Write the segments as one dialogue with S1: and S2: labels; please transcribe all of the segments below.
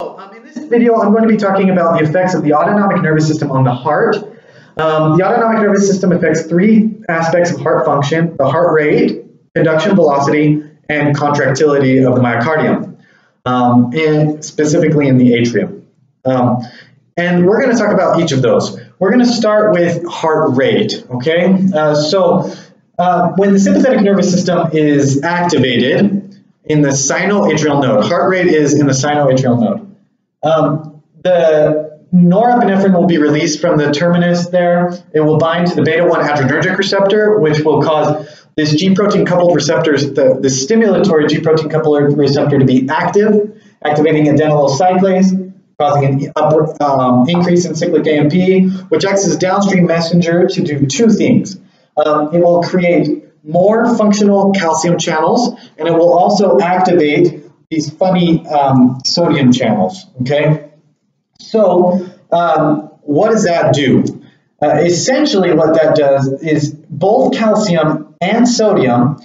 S1: In this video, I'm going to be talking about the effects of the autonomic nervous system on the heart. The autonomic nervous system affects three aspects of heart function: the heart rate, conduction velocity, and contractility of the myocardium, and specifically in the atrium. And we're going to talk about each of those. We're going to start with heart rate, okay? When the sympathetic nervous system is activated in the sinoatrial node, heart rate is in the sinoatrial node. The norepinephrine will be released from the terminus there. It will bind to the beta-1 adrenergic receptor, which will cause this G-protein coupled receptors, the stimulatory G-protein coupled receptor to be active, activating adenylyl cyclase, causing an increase in cyclic AMP, which acts as a downstream messenger to do two things. It will create more functional calcium channels, and it will also activate these funny sodium channels, okay? So what does that do? Essentially what that does is both calcium and sodium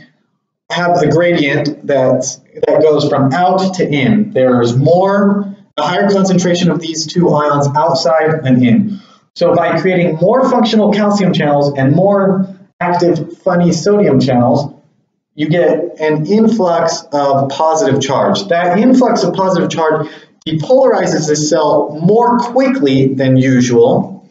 S1: have a gradient that goes from out to in. There's a higher concentration of these two ions outside than in. So by creating more functional calcium channels and more active funny sodium channels, you get an influx of positive charge. That influx of positive charge depolarizes the cell more quickly than usual,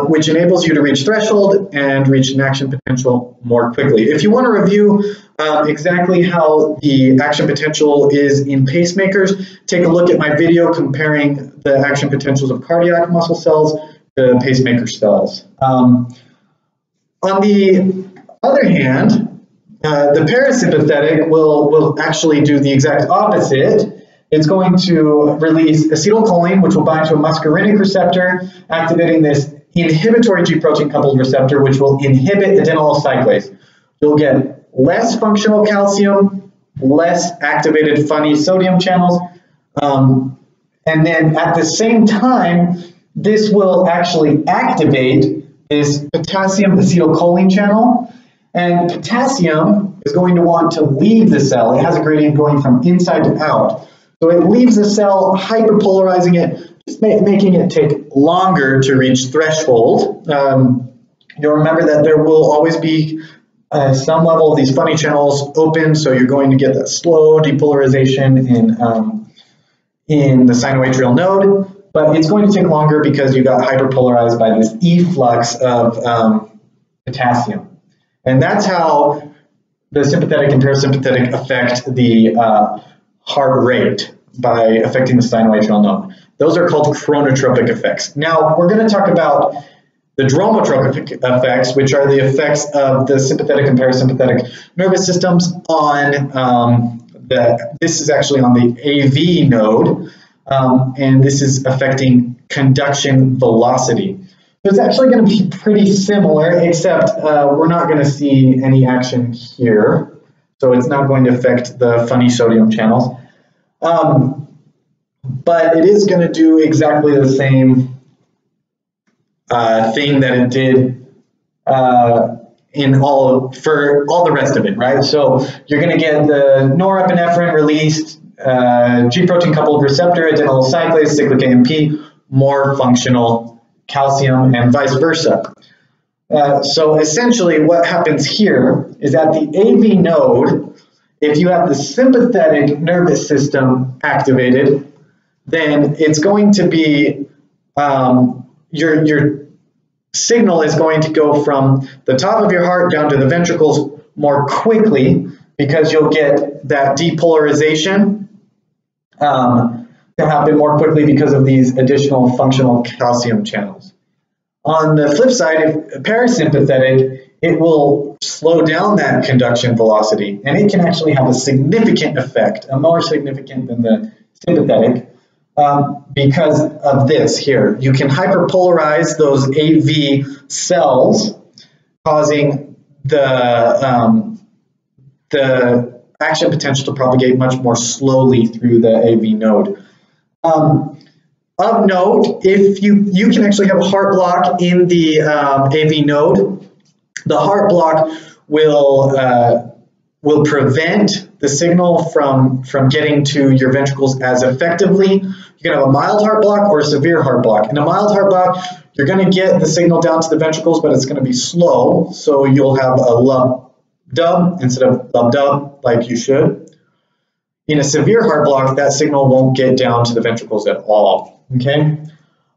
S1: which enables you to reach threshold and reach an action potential more quickly. If you want to review exactly how the action potential is in pacemakers, take a look at my video comparing the action potentials of cardiac muscle cells to pacemaker cells. On the other hand, the parasympathetic will actually do the exact opposite. It's going to release acetylcholine, which will bind to a muscarinic receptor, activating this inhibitory G-protein coupled receptor, which will inhibit adenylyl cyclase. You'll get less functional calcium, less activated funny sodium channels, and then at the same time, this will actually activate this potassium acetylcholine channel. And potassium is going to want to leave the cell. It has a gradient going from inside to out. So it leaves the cell, hyperpolarizing it, just making it take longer to reach threshold. You'll remember that there will always be some level of these funny channels open, so you're going to get that slow depolarization in the sinoatrial node, but it's going to take longer because you got hyperpolarized by this efflux of potassium. And that's how the sympathetic and parasympathetic affect the heart rate by affecting the sinoatrial node. Those are called chronotropic effects. Now, we're going to talk about the dromotropic effects, which are the effects of the sympathetic and parasympathetic nervous systems on this is actually on the AV node, and this is affecting conduction velocity. So it's actually going to be pretty similar, except we're not going to see any action here. So it's not going to affect the funny sodium channels. But it is going to do exactly the same thing that it did for all the rest of it, right? So you're going to get the norepinephrine released, G-protein coupled receptor, adenylyl cyclase, cyclic AMP, more functional calcium, and vice versa. So essentially what happens here is at the AV node, if you have the sympathetic nervous system activated, then it's going to be, your signal is going to go from the top of your heart down to the ventricles more quickly, because you'll get that depolarization to happen more quickly because of these additional functional calcium channels. On the flip side, if parasympathetic, it will slow down that conduction velocity, and it can actually have a significant effect, a more significant than the sympathetic, because of this here. You can hyperpolarize those AV cells, causing the action potential to propagate much more slowly through the AV node. Of note, if you can actually have a heart block in the AV node, the heart block will prevent the signal from getting to your ventricles as effectively. You can have a mild heart block or a severe heart block. In a mild heart block, you're going to get the signal down to the ventricles, but it's going to be slow, so you'll have a lub-dub instead of lub-dub like you should. In a severe heart block, that signal won't get down to the ventricles at all, okay?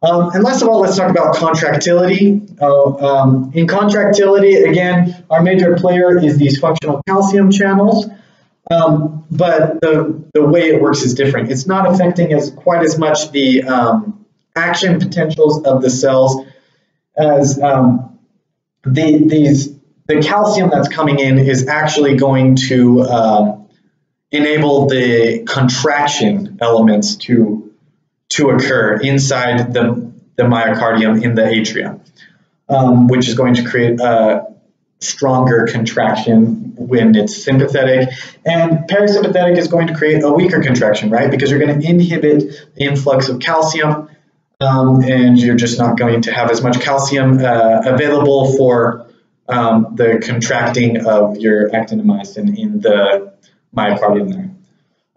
S1: And last of all, let's talk about contractility. In contractility, again, our major player is these functional calcium channels, but the way it works is different. It's not affecting quite as much the action potentials of the cells as the calcium that's coming in is actually going to enable the contraction elements to occur inside the myocardium in the atria, which is going to create a stronger contraction when it's sympathetic, and parasympathetic is going to create a weaker contraction, right? Because you're going to inhibit the influx of calcium, and you're just not going to have as much calcium available for the contracting of your actin and myosin in the myocardium there.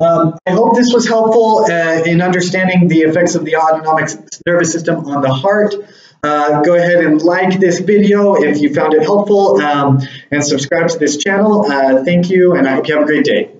S1: I hope this was helpful in understanding the effects of the autonomic nervous system on the heart. Go ahead and like this video if you found it helpful, and subscribe to this channel. Thank you, and I hope you have a great day.